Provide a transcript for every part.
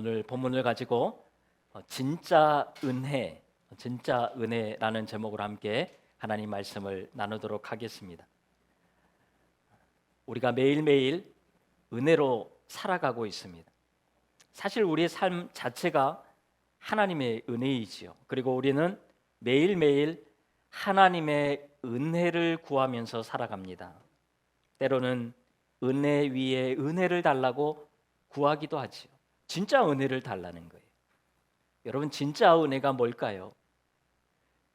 오늘 본문을 가지고 진짜 은혜라는 제목으로 함께 하나님 말씀을 나누도록 하겠습니다. 우리가 매일매일 은혜로 살아가고 있습니다. 사실 우리의 삶 자체가 하나님의 은혜이지요. 그리고 우리는 매일매일 하나님의 은혜를 구하면서 살아갑니다. 때로는 은혜 위에 은혜를 달라고 구하기도 하지요. 진짜 은혜를 달라는 거예요. 여러분, 진짜 은혜가 뭘까요?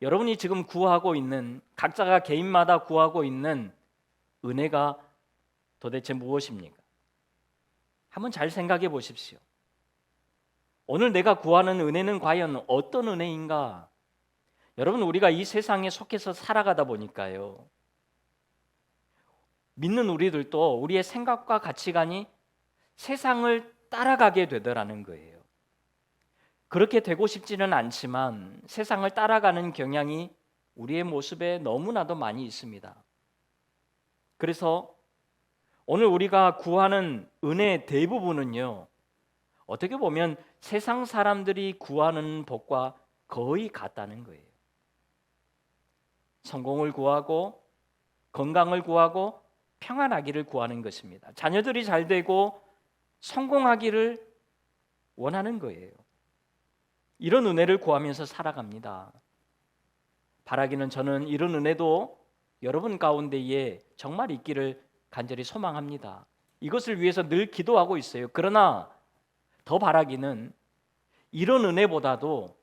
여러분이 지금 구하고 있는, 각자가 개인마다 구하고 있는 은혜가 도대체 무엇입니까? 한번 잘 생각해 보십시오. 오늘 내가 구하는 은혜는 과연 어떤 은혜인가? 여러분, 우리가 이 세상에 속해서 살아가다 보니까요, 믿는 우리들도 우리의 생각과 가치관이 세상을 따라가게 되더라는 거예요. 그렇게 되고 싶지는 않지만 세상을 따라가는 경향이 우리의 모습에 너무나도 많이 있습니다. 그래서 오늘 우리가 구하는 은혜의 대부분은요, 어떻게 보면 세상 사람들이 구하는 복과 거의 같다는 거예요. 성공을 구하고 건강을 구하고 평안하기를 구하는 것입니다. 자녀들이 잘 되고 성공하기를 원하는 거예요. 이런 은혜를 구하면서 살아갑니다. 바라기는 저는 이런 은혜도 여러분 가운데에 정말 있기를 간절히 소망합니다. 이것을 위해서 늘 기도하고 있어요. 그러나 더 바라기는 이런 은혜보다도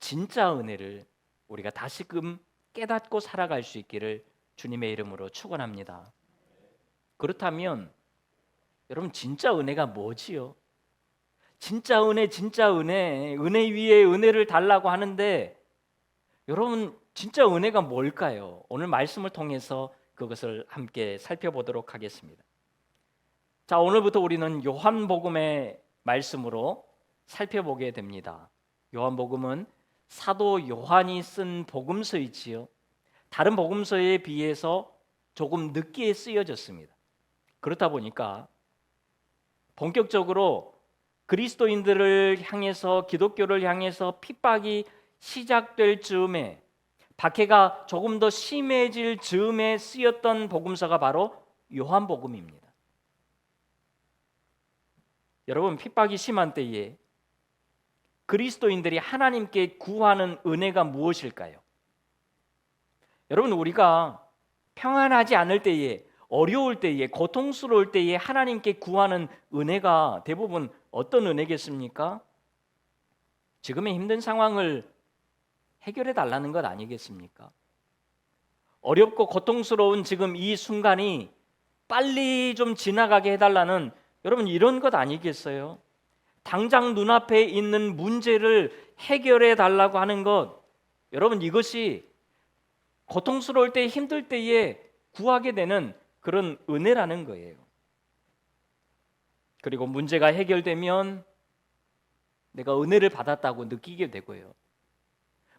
진짜 은혜를 우리가 다시금 깨닫고 살아갈 수 있기를 주님의 이름으로 축원합니다. 그렇다면 여러분, 진짜 은혜가 뭐지요? 진짜 은혜 위에 은혜를 달라고 하는데 여러분, 진짜 은혜가 뭘까요? 오늘 말씀을 통해서 그것을 함께 살펴보도록 하겠습니다. 자, 오늘부터 우리는 요한복음의 말씀으로 살펴보게 됩니다. 요한복음은 사도 요한이 쓴 복음서이지요. 다른 복음서에 비해서 조금 늦게 쓰여졌습니다. 그렇다 보니까 본격적으로 그리스도인들을 향해서, 기독교를 향해서 핍박이 시작될 즈음에, 박해가 조금 더 심해질 즈음에 쓰였던 복음서가 바로 요한복음입니다. 여러분, 핍박이 심한 때에 그리스도인들이 하나님께 구하는 은혜가 무엇일까요? 여러분, 우리가 평안하지 않을 때에, 어려울 때에, 고통스러울 때에 하나님께 구하는 은혜가 대부분 어떤 은혜겠습니까? 지금의 힘든 상황을 해결해 달라는 것 아니겠습니까? 어렵고 고통스러운 지금 이 순간이 빨리 좀 지나가게 해달라는, 여러분, 이런 것 아니겠어요? 당장 눈앞에 있는 문제를 해결해 달라고 하는 것, 여러분, 이것이 고통스러울 때, 힘들 때에 구하게 되는 그런 은혜라는 거예요. 그리고 문제가 해결되면 내가 은혜를 받았다고 느끼게 되고요.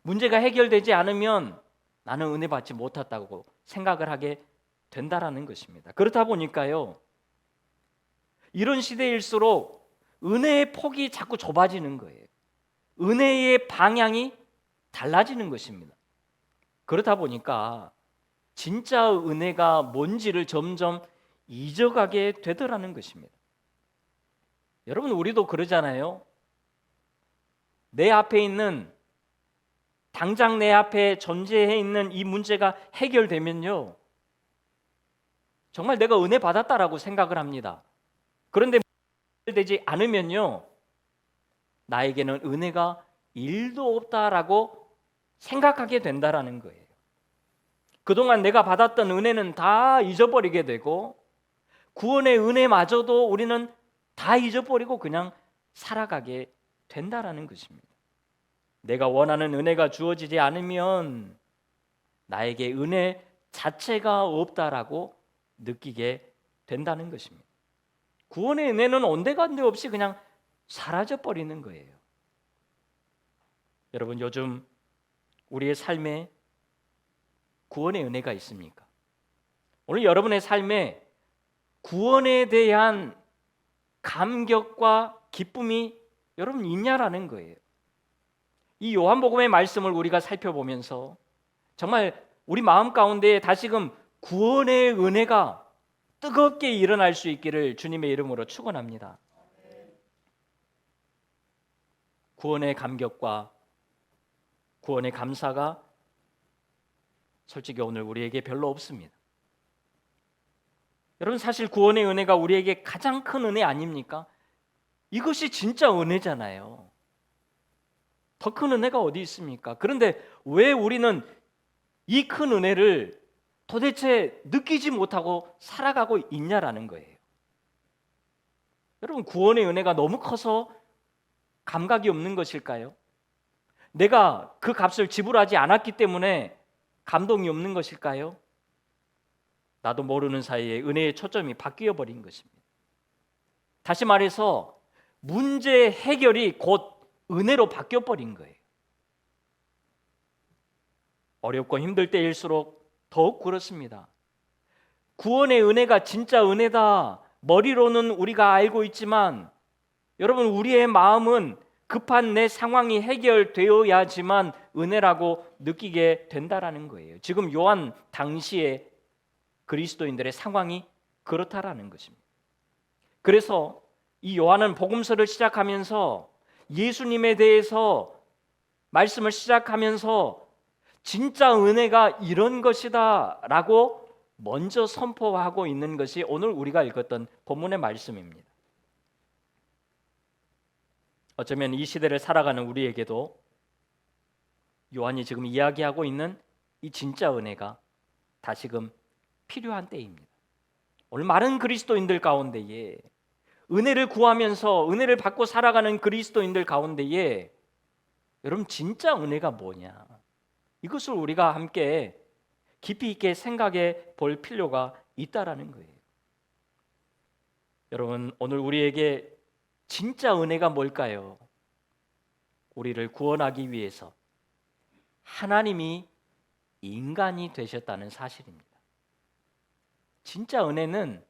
문제가 해결되지 않으면 나는 은혜 받지 못했다고 생각을 하게 된다라는 것입니다. 그렇다 보니까요, 이런 시대일수록 은혜의 폭이 자꾸 좁아지는 거예요. 은혜의 방향이 달라지는 것입니다. 그렇다 보니까 진짜 은혜가 뭔지를 점점 잊어가게 되더라는 것입니다. 여러분, 우리도 그러잖아요. 내 앞에 있는, 당장 내 앞에 존재해 있는 이 문제가 해결되면요, 정말 내가 은혜 받았다라고 생각을 합니다. 그런데 해결되지 않으면요, 나에게는 은혜가 1도 없다라고 생각하게 된다라는 거예요. 그동안 내가 받았던 은혜는 다 잊어버리게 되고, 구원의 은혜마저도 우리는 다 잊어버리고 그냥 살아가게 된다라는 것입니다. 내가 원하는 은혜가 주어지지 않으면 나에게 은혜 자체가 없다라고 느끼게 된다는 것입니다. 구원의 은혜는 온데간데 없이 그냥 사라져 버리는 거예요. 여러분, 요즘 우리의 삶에 구원의 은혜가 있습니까? 오늘 여러분의 삶에 구원에 대한 감격과 기쁨이 여러분 있냐라는 거예요. 이 요한복음의 말씀을 우리가 살펴보면서 정말 우리 마음 가운데 다시금 구원의 은혜가 뜨겁게 일어날 수 있기를 주님의 이름으로 축원합니다. 구원의 감격과 구원의 감사가 솔직히 오늘 우리에게 별로 없습니다. 여러분 사실 구원의 은혜가 우리에게 가장 큰 은혜 아닙니까? 이것이 진짜 은혜잖아요. 더 큰 은혜가 어디 있습니까? 그런데 왜 우리는 이 큰 은혜를 도대체 느끼지 못하고 살아가고 있냐라는 거예요. 여러분 구원의 은혜가 너무 커서 감각이 없는 것일까요? 내가 그 값을 지불하지 않았기 때문에 감동이 없는 것일까요? 나도 모르는 사이에 은혜의 초점이 바뀌어 버린 것입니다. 다시 말해서 문제 해결이 곧 은혜로 바뀌어 버린 거예요. 어렵고 힘들 때일수록 더욱 그렇습니다. 구원의 은혜가 진짜 은혜다. 머리로는 우리가 알고 있지만 여러분 우리의 마음은 급한 내 상황이 해결되어야지만 은혜라고 느끼게 된다라는 거예요. 지금 요한 당시에 그리스도인들의 상황이 그렇다라는 것입니다. 그래서 이 요한은 복음서를 시작하면서 예수님에 대해서 말씀을 시작하면서 진짜 은혜가 이런 것이다 라고 먼저 선포하고 있는 것이 오늘 우리가 읽었던 본문의 말씀입니다. 어쩌면 이 시대를 살아가는 우리에게도 요한이 지금 이야기하고 있는 이 진짜 은혜가 다시금 필요한 때입니다. 오늘 많은 그리스도인들 가운데에 은혜를 구하면서 은혜를 받고 살아가는 그리스도인들 가운데에 여러분 진짜 은혜가 뭐냐? 이것을 우리가 함께 깊이 있게 생각해 볼 필요가 있다라는 거예요. 여러분 오늘 우리에게 진짜 은혜가 뭘까요? 우리를 구원하기 위해서 하나님이 인간이 되셨다는 사실입니다. 진짜 은혜는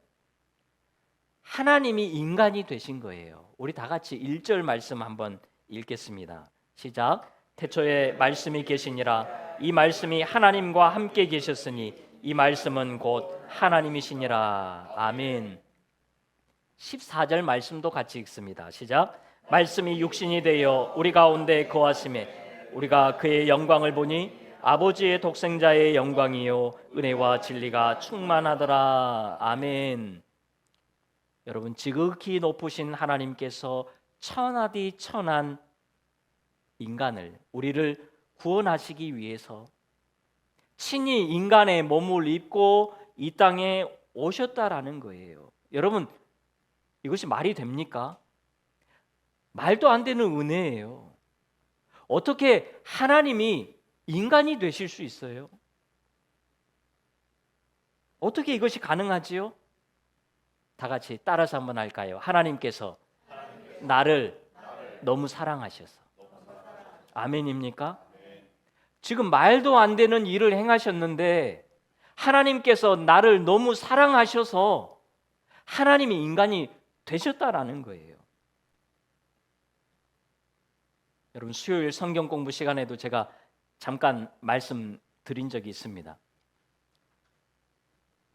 하나님이 인간이 되신 거예요. 우리 다 같이 1절 말씀 한번 읽겠습니다. 시작. 태초에 말씀이 계시니라. 이 말씀이 하나님과 함께 계셨으니 이 말씀은 곧 하나님이시니라. 아멘. 14절 말씀도 같이 읽습니다. 시작. 말씀이 육신이 되어 우리 가운데 거하심에 우리가 그의 영광을 보니 아버지의 독생자의 영광이요 은혜와 진리가 충만하더라. 아멘. 여러분 지극히 높으신 하나님께서 천하디 천한 인간을 우리를 구원하시기 위해서 친히 인간의 몸을 입고 이 땅에 오셨다라는 거예요. 여러분 이것이 말이 됩니까? 말도 안 되는 은혜예요. 어떻게 하나님이 인간이 되실 수 있어요? 어떻게 이것이 가능하지요? 다 같이 따라서 한번 할까요? 하나님께서 나를 너무 사랑하셔서. 아멘입니까? 지금 말도 안 되는 일을 행하셨는데 하나님께서 나를 너무 사랑하셔서 하나님이 인간이 되셨다라는 거예요. 여러분 수요일 성경 공부 시간에도 제가 잠깐 말씀드린 적이 있습니다.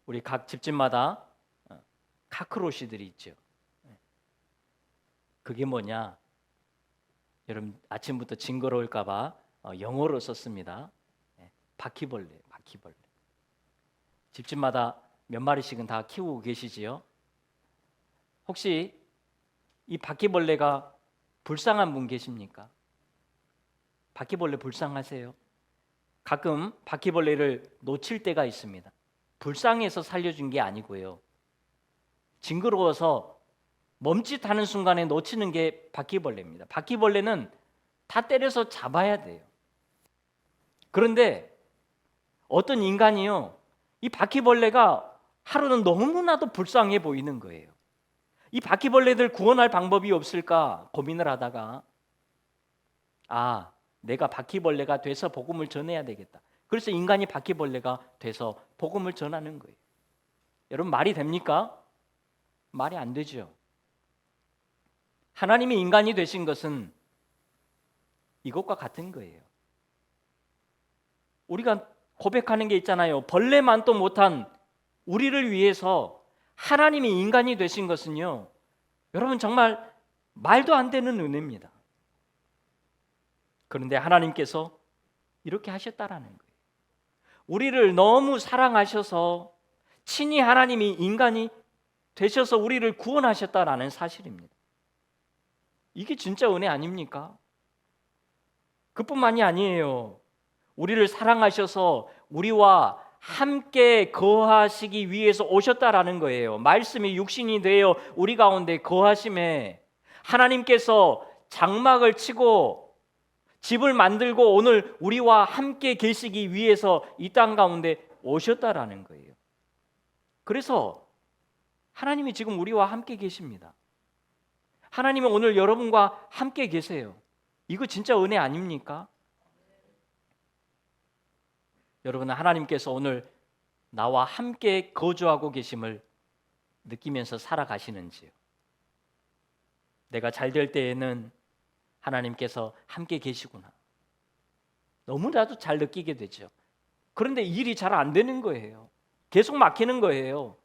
우리 각 집집마다 카크로시들이 있죠. 그게 뭐냐? 여러분 아침부터 징그러울까 봐 영어로 썼습니다. 바퀴벌레, 바퀴벌레. 집집마다 몇 마리씩은 다 키우고 계시지요? 혹시 이 바퀴벌레가 불쌍한 분 계십니까? 바퀴벌레 불쌍하세요? 가끔 바퀴벌레를 놓칠 때가 있습니다. 불쌍해서 살려준 게 아니고요. 징그러워서 멈칫하는 순간에 놓치는 게 바퀴벌레입니다. 바퀴벌레는 다 때려서 잡아야 돼요. 그런데 어떤 인간이요, 이 바퀴벌레가 하루는 너무나도 불쌍해 보이는 거예요. 이 바퀴벌레들 구원할 방법이 없을까 고민을 하다가 내가 바퀴벌레가 돼서 복음을 전해야 되겠다. 그래서 인간이 바퀴벌레가 돼서 복음을 전하는 거예요. 여러분 말이 됩니까? 말이 안 되죠. 하나님이 인간이 되신 것은 이것과 같은 거예요. 우리가 고백하는 게 있잖아요. 벌레만도 못한 우리를 위해서 하나님이 인간이 되신 것은요, 여러분 정말 말도 안 되는 은혜입니다. 그런데 하나님께서 이렇게 하셨다라는 거예요. 우리를 너무 사랑하셔서 친히 하나님이 인간이 되셔서 우리를 구원하셨다라는 사실입니다. 이게 진짜 은혜 아닙니까? 그뿐만이 아니에요. 우리를 사랑하셔서 우리와 함께 거하시기 위해서 오셨다라는 거예요. 말씀이 육신이 되어 우리 가운데 거하심에 하나님께서 장막을 치고 집을 만들고 오늘 우리와 함께 계시기 위해서 이 땅 가운데 오셨다라는 거예요. 그래서 하나님이 지금 우리와 함께 계십니다. 하나님은 오늘 여러분과 함께 계세요. 이거 진짜 은혜 아닙니까? 여러분, 하나님께서 오늘 나와 함께 거주하고 계심을 느끼면서 살아가시는지요? 내가 잘 될 때에는 하나님께서 함께 계시구나, 너무나도 잘 느끼게 되죠. 그런데 일이 잘 안 되는 거예요. 계속 막히는 거예요.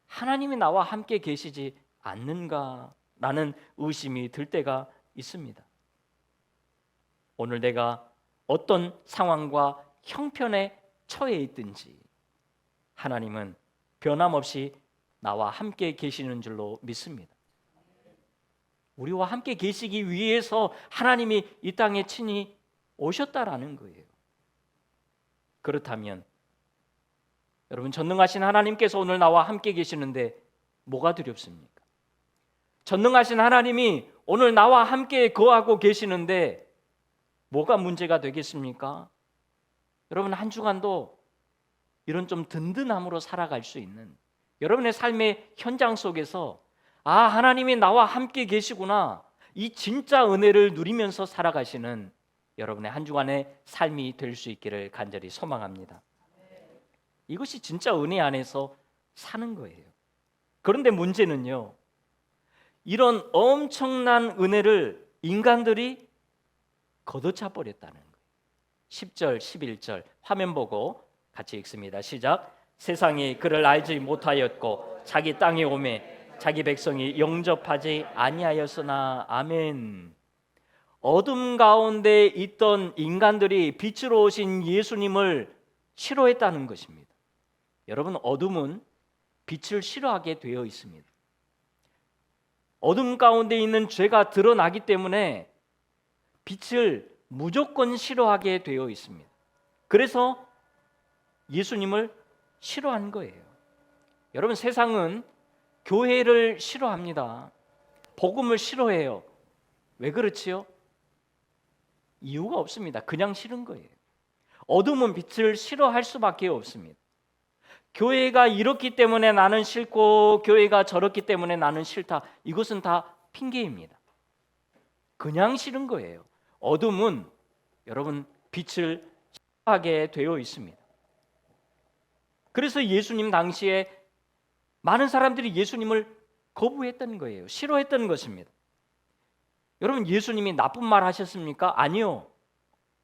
하나님이 나와 함께 계시지 않는가라는 의심이 들 때가 있습니다. 오늘 내가 어떤 상황과 형편에 처해 있든지 하나님은 변함없이 나와 함께 계시는 줄로 믿습니다. 우리와 함께 계시기 위해서 하나님이 이 땅에 친히 오셨다라는 거예요. 그렇다면 여러분, 전능하신 하나님께서 오늘 나와 함께 계시는데 뭐가 두렵습니까? 전능하신 하나님이 오늘 나와 함께 거하고 계시는데 뭐가 문제가 되겠습니까? 여러분, 한 주간도 이런 좀 든든함으로 살아갈 수 있는 여러분의 삶의 현장 속에서 하나님이 나와 함께 계시구나, 이 진짜 은혜를 누리면서 살아가시는 여러분의 한 주간의 삶이 될 수 있기를 간절히 소망합니다. 이것이 진짜 은혜 안에서 사는 거예요. 그런데 문제는요, 이런 엄청난 은혜를 인간들이 걷어차 버렸다는 거예요. 10절, 11절 화면 보고 같이 읽습니다. 시작. 세상이 그를 알지 못하였고 자기 땅에 오매 자기 백성이 영접하지 아니하였으나. 아멘. 어둠 가운데 있던 인간들이 빛으로 오신 예수님을 싫어했다는 것입니다. 여러분, 어둠은 빛을 싫어하게 되어 있습니다. 어둠 가운데 있는 죄가 드러나기 때문에 빛을 무조건 싫어하게 되어 있습니다. 그래서 예수님을 싫어한 거예요. 여러분, 세상은 교회를 싫어합니다. 복음을 싫어해요. 왜 그렇지요? 이유가 없습니다. 그냥 싫은 거예요. 어둠은 빛을 싫어할 수밖에 없습니다. 교회가 이렇기 때문에 나는 싫고 교회가 저렇기 때문에 나는 싫다, 이것은 다 핑계입니다. 그냥 싫은 거예요. 어둠은 여러분 빛을 싫어하게 되어 있습니다. 그래서 예수님 당시에 많은 사람들이 예수님을 거부했던 거예요. 싫어했던 것입니다. 여러분, 예수님이 나쁜 말 하셨습니까? 아니요.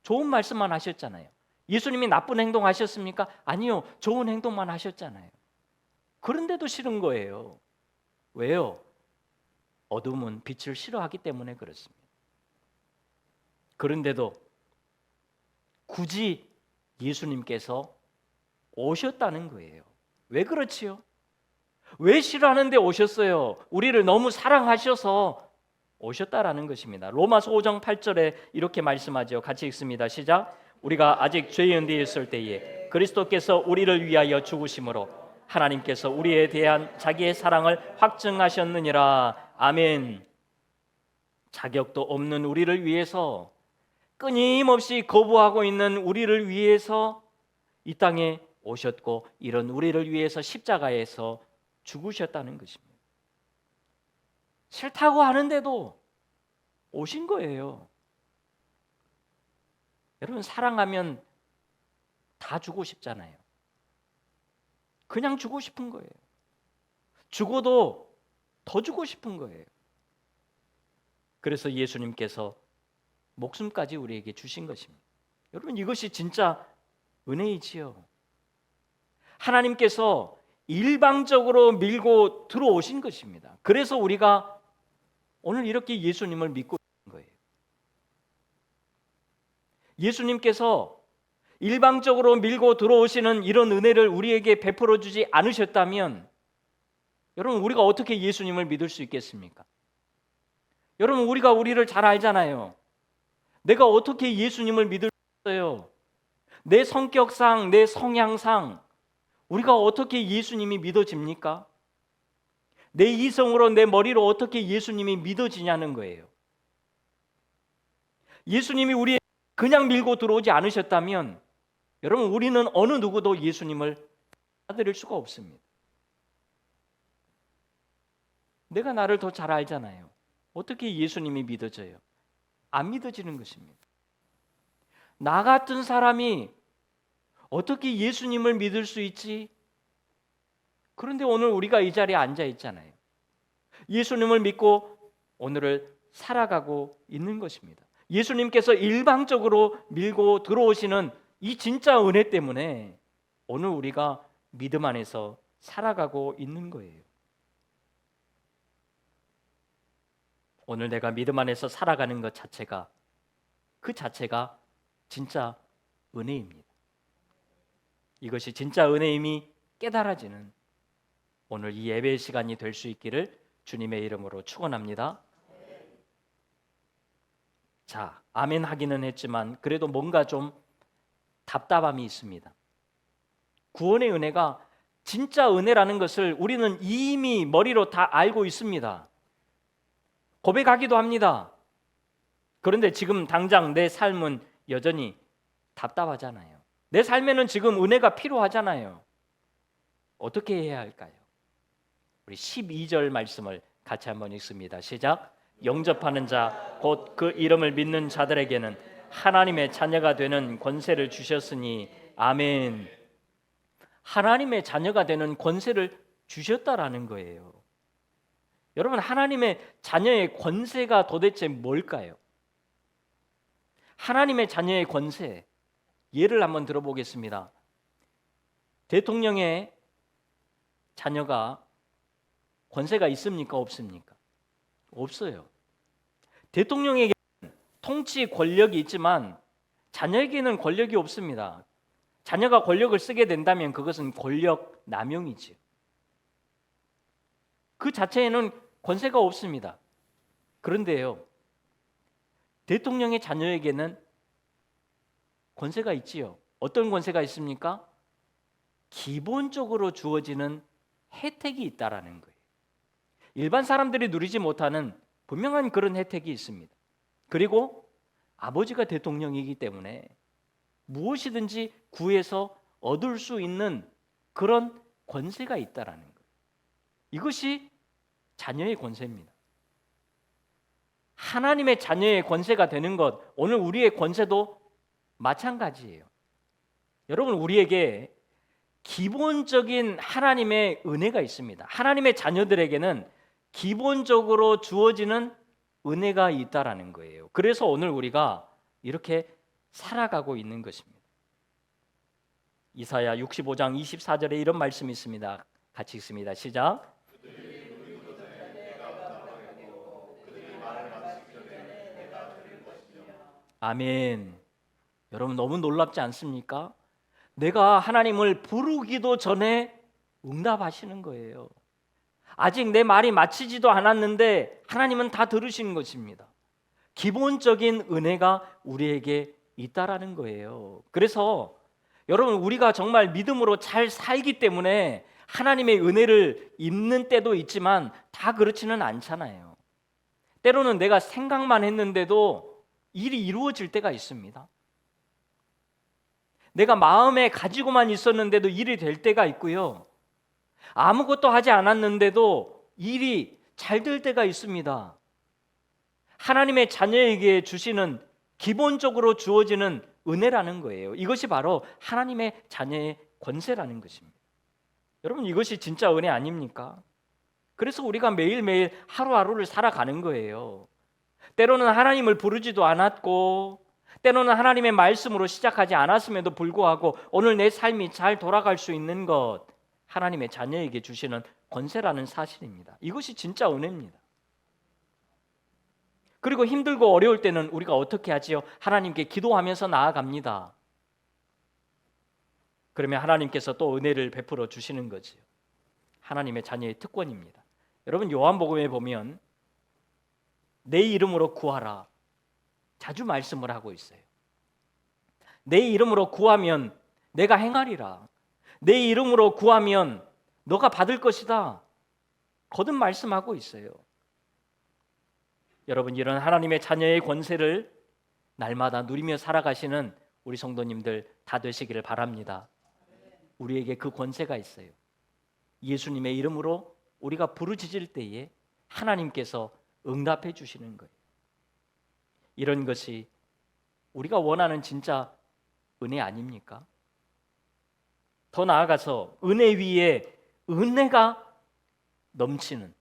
좋은 말씀만 하셨잖아요. 예수님이 나쁜 행동 하셨습니까? 아니요. 좋은 행동만 하셨잖아요. 그런데도 싫은 거예요. 왜요? 어둠은 빛을 싫어하기 때문에 그렇습니다. 그런데도 굳이 예수님께서 오셨다는 거예요. 왜 그렇지요? 왜 싫어하는데 오셨어요? 우리를 너무 사랑하셔서 오셨다라는 것입니다. 로마서 5장 8절에 이렇게 말씀하죠. 같이 읽습니다. 시작. 우리가 아직 죄의 은대에 있을 때에 그리스도께서 우리를 위하여 죽으심으로 하나님께서 우리에 대한 자기의 사랑을 확증하셨느니라. 아멘. 자격도 없는 우리를 위해서, 끊임없이 거부하고 있는 우리를 위해서 이 땅에 오셨고, 이런 우리를 위해서 십자가에서 죽으셨다는 것입니다. 싫다고 하는데도 오신 거예요. 여러분, 사랑하면 다 주고 싶잖아요. 그냥 주고 싶은 거예요. 죽어도 더 주고 싶은 거예요. 그래서 예수님께서 목숨까지 우리에게 주신 것입니다. 여러분, 이것이 진짜 은혜이지요. 하나님께서 일방적으로 밀고 들어오신 것입니다. 그래서 우리가 오늘 이렇게 예수님을 믿고 있는 거예요. 예수님께서 일방적으로 밀고 들어오시는 이런 은혜를 우리에게 베풀어 주지 않으셨다면 여러분, 우리가 어떻게 예수님을 믿을 수 있겠습니까? 여러분, 우리가 우리를 잘 알잖아요. 내가 어떻게 예수님을 믿을 수 있어요? 내 성격상, 내 성향상 우리가 어떻게 예수님이 믿어집니까? 내 이성으로, 내 머리로 어떻게 예수님이 믿어지냐는 거예요. 예수님이 우리에게 그냥 밀고 들어오지 않으셨다면 여러분, 우리는 어느 누구도 예수님을 받아들일 수가 없습니다. 내가 나를 더 잘 알잖아요. 어떻게 예수님이 믿어져요? 안 믿어지는 것입니다. 나 같은 사람이 어떻게 예수님을 믿을 수 있지? 그런데 오늘 우리가 이 자리에 앉아 있잖아요. 예수님을 믿고 오늘을 살아가고 있는 것입니다. 예수님께서 일방적으로 밀고 들어오시는 이 진짜 은혜 때문에 오늘 우리가 믿음 안에서 살아가고 있는 거예요. 오늘 내가 믿음 안에서 살아가는 것 자체가, 그 자체가 진짜 은혜입니다. 이것이 진짜 은혜임이 깨달아지는 오늘 이 예배의 시간이 될 수 있기를 주님의 이름으로 축원합니다. 자, 아멘 하기는 했지만 그래도 뭔가 좀 답답함이 있습니다. 구원의 은혜가 진짜 은혜라는 것을 우리는 이미 머리로 다 알고 있습니다. 고백하기도 합니다. 그런데 지금 당장 내 삶은 여전히 답답하잖아요. 내 삶에는 지금 은혜가 필요하잖아요. 어떻게 해야 할까요? 우리 12절 말씀을 같이 한번 읽습니다. 시작. 영접하는 자 곧 그 이름을 믿는 자들에게는 하나님의 자녀가 되는 권세를 주셨으니 아멘. 하나님의 자녀가 되는 권세를 주셨다라는 거예요. 여러분, 하나님의 자녀의 권세가 도대체 뭘까요? 하나님의 자녀의 권세, 예를 한번 들어보겠습니다. 대통령의 자녀가 권세가 있습니까? 없습니까? 없어요. 대통령에게는 통치 권력이 있지만 자녀에게는 권력이 없습니다. 자녀가 권력을 쓰게 된다면 그것은 권력 남용이지요. 그 자체에는 권세가 없습니다. 그런데요, 대통령의 자녀에게는 권세가 있지요. 어떤 권세가 있습니까? 기본적으로 주어지는 혜택이 있다라는 거예요. 일반 사람들이 누리지 못하는 분명한 그런 혜택이 있습니다. 그리고 아버지가 대통령이기 때문에 무엇이든지 구해서 얻을 수 있는 그런 권세가 있다라는 거예요. 이것이 자녀의 권세입니다. 하나님의 자녀의 권세가 되는 것, 오늘 우리의 권세도 마찬가지예요. 여러분, 우리에게 기본적인 하나님의 은혜가 있습니다. 하나님의 자녀들에게는 기본적으로 주어지는 은혜가 있다라는 거예요. 그래서 오늘 우리가 이렇게 살아가고 있는 것입니다. 이사야 65장 24절에 이런 말씀이 있습니다. 같이 읽습니다. 시작. 아멘. 여러분, 너무 놀랍지 않습니까? 내가 하나님을 부르기도 전에 응답하시는 거예요. 아직 내 말이 마치지도 않았는데 하나님은 다 들으시는 것입니다. 기본적인 은혜가 우리에게 있다라는 거예요. 그래서 여러분, 우리가 정말 믿음으로 잘 살기 때문에 하나님의 은혜를 입는 때도 있지만 다 그렇지는 않잖아요. 때로는 내가 생각만 했는데도 일이 이루어질 때가 있습니다. 내가 마음에 가지고만 있었는데도 일이 될 때가 있고요. 아무것도 하지 않았는데도 일이 잘 될 때가 있습니다. 하나님의 자녀에게 주시는 기본적으로 주어지는 은혜라는 거예요. 이것이 바로 하나님의 자녀의 권세라는 것입니다. 여러분, 이것이 진짜 은혜 아닙니까? 그래서 우리가 매일매일 하루하루를 살아가는 거예요. 때로는 하나님을 부르지도 않았고 때로는 하나님의 말씀으로 시작하지 않았음에도 불구하고 오늘 내 삶이 잘 돌아갈 수 있는 것, 하나님의 자녀에게 주시는 권세라는 사실입니다. 이것이 진짜 은혜입니다. 그리고 힘들고 어려울 때는 우리가 어떻게 하지요? 하나님께 기도하면서 나아갑니다. 그러면 하나님께서 또 은혜를 베풀어 주시는 거지요. 하나님의 자녀의 특권입니다. 여러분, 요한복음에 보면 내 이름으로 구하라 자주 말씀을 하고 있어요. 내 이름으로 구하면 내가 행하리라. 내 이름으로 구하면 너가 받을 것이다. 거듭 말씀하고 있어요. 여러분, 이런 하나님의 자녀의 권세를 날마다 누리며 살아가시는 우리 성도님들 다 되시기를 바랍니다. 우리에게 그 권세가 있어요. 예수님의 이름으로 우리가 부르짖을 때에 하나님께서 응답해 주시는 거예요. 이런 것이 우리가 원하는 진짜 은혜 아닙니까? 더 나아가서 은혜 위에 은혜가 넘치는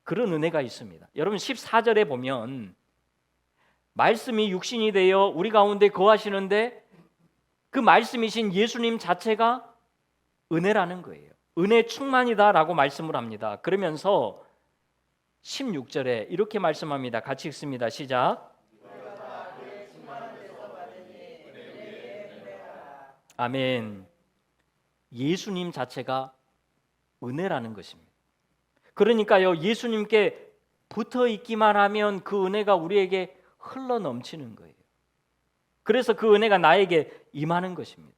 그런 은혜가 있습니다. 여러분 14절에 보면 말씀이 육신이 되어 우리 가운데 거하시는데 그 말씀이신 예수님 자체가 은혜라는 거예요. 은혜 충만이다라고 말씀을 합니다. 그러면서 16절에 이렇게 말씀합니다. 같이 읽습니다. 시작. 아멘. 예수님 자체가 은혜라는 것입니다. 그러니까요, 예수님께 붙어 있기만 하면 그 은혜가 우리에게 흘러 넘치는 거예요. 그래서 그 은혜가 나에게 임하는 것입니다.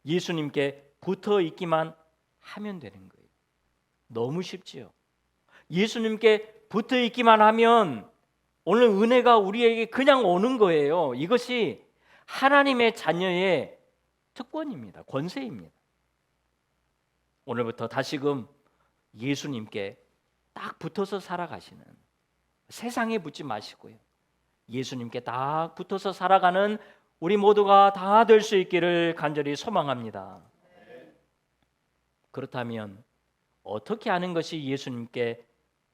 예수님께 붙어 있기만 하면 되는 거예요. 너무 쉽지요. 예수님께 붙어 있기만 하면 오늘 은혜가 우리에게 그냥 오는 거예요. 이것이 하나님의 자녀의 특권입니다. 권세입니다. 오늘부터 다시금 예수님께 딱 붙어서 살아가시는, 세상에 붙지 마시고요, 예수님께 딱 붙어서 살아가는 우리 모두가 다 될 수 있기를 간절히 소망합니다. 그렇다면 어떻게 하는 것이 예수님께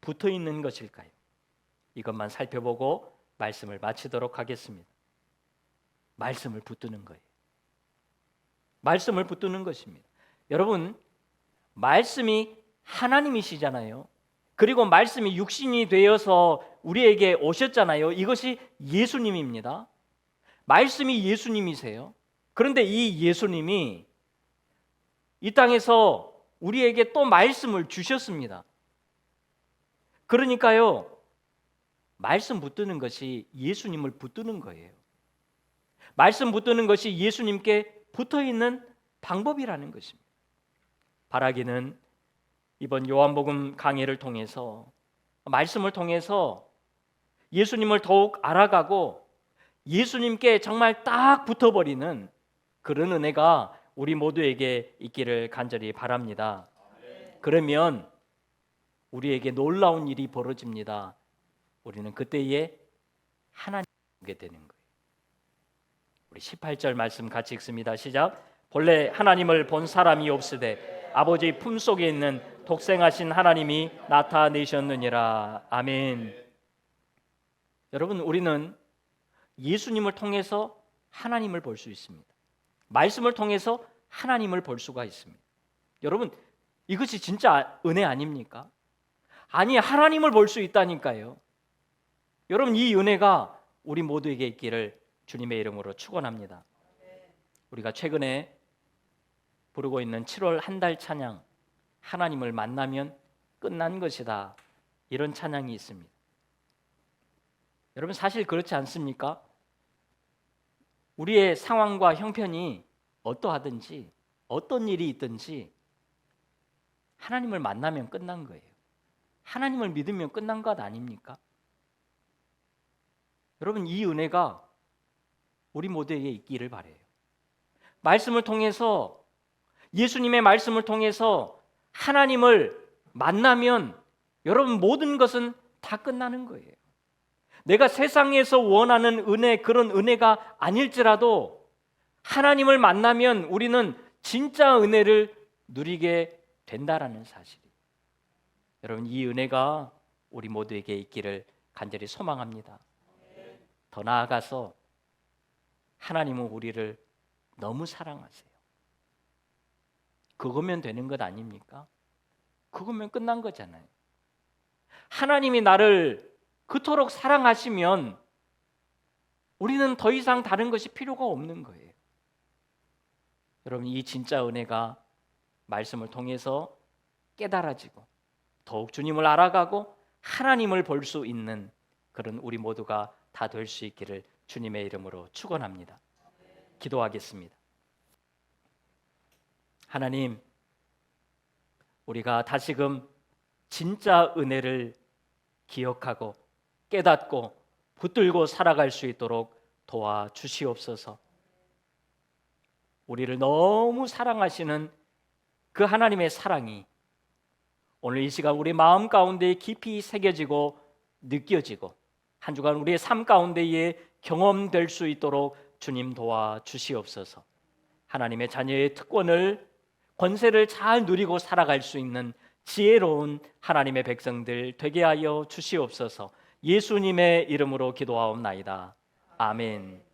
붙어 있는 것일까요? 이것만 살펴보고 말씀을 마치도록 하겠습니다. 말씀을 붙드는 거예요. 말씀을 붙드는 것입니다. 여러분, 말씀이 하나님이시잖아요. 그리고 말씀이 육신이 되어서 우리에게 오셨잖아요. 이것이 예수님입니다. 말씀이 예수님이세요. 그런데 이 예수님이 이 땅에서 우리에게 또 말씀을 주셨습니다. 그러니까요, 말씀 붙드는 것이 예수님을 붙드는 거예요. 말씀 붙드는 것이 예수님께 붙어 있는 방법이라는 것입니다. 바라기는 이번 요한복음 강해를 통해서, 말씀을 통해서 예수님을 더욱 알아가고 예수님께 정말 딱 붙어버리는 그런 은혜가 우리 모두에게 있기를 간절히 바랍니다. 그러면 우리에게 놀라운 일이 벌어집니다. 우리는 그때에 하나님을 보게 되는 거예요. 우리 18절 말씀 같이 읽습니다. 시작. 본래 하나님을 본 사람이 없으되 아버지 품속에 있는 독생하신 하나님이 나타내셨느니라. 아멘. 여러분, 우리는 예수님을 통해서 하나님을 볼 수 있습니다. 말씀을 통해서 하나님을 볼 수가 있습니다. 여러분, 이것이 진짜 은혜 아닙니까? 아니, 하나님을 볼 수 있다니까요. 여러분, 이 은혜가 우리 모두에게 있기를 주님의 이름으로 축원합니다. 우리가 최근에 부르고 있는 7월 한 달 찬양, 하나님을 만나면 끝난 것이다, 이런 찬양이 있습니다. 여러분, 사실 그렇지 않습니까? 우리의 상황과 형편이 어떠하든지 어떤 일이 있든지 하나님을 만나면 끝난 거예요. 하나님을 믿으면 끝난 것 아닙니까? 여러분, 이 은혜가 우리 모두에게 있기를 바라요. 말씀을 통해서, 예수님의 말씀을 통해서 하나님을 만나면 여러분 모든 것은 다 끝나는 거예요. 내가 세상에서 원하는 은혜, 그런 은혜가 아닐지라도 하나님을 만나면 우리는 진짜 은혜를 누리게 된다라는 사실이에요. 여러분, 이 은혜가 우리 모두에게 있기를 간절히 소망합니다. 더 나아가서 하나님은 우리를 너무 사랑하세요. 그거면 되는 것 아닙니까? 그거면 끝난 거잖아요. 하나님이 나를 그토록 사랑하시면 우리는 더 이상 다른 것이 필요가 없는 거예요. 여러분, 이 진짜 은혜가 말씀을 통해서 깨달아지고 더욱 주님을 알아가고 하나님을 볼 수 있는 그런 우리 모두가 다 될 수 있기를 주님의 이름으로 축원합니다. 기도하겠습니다. 하나님, 우리가 다시금 진짜 은혜를 기억하고 깨닫고 붙들고 살아갈 수 있도록 도와주시옵소서. 우리를 너무 사랑하시는 그 하나님의 사랑이 오늘 이 시간 우리 마음 가운데 깊이 새겨지고 느껴지고 한 주간 우리의 삶 가운데에 경험될 수 있도록 주님 도와주시옵소서. 하나님의 자녀의 특권을 권세를 잘 누리고 살아갈 수 있는 지혜로운 하나님의 백성들 되게 하여 주시옵소서. 예수님의 이름으로 기도하옵나이다. 아멘.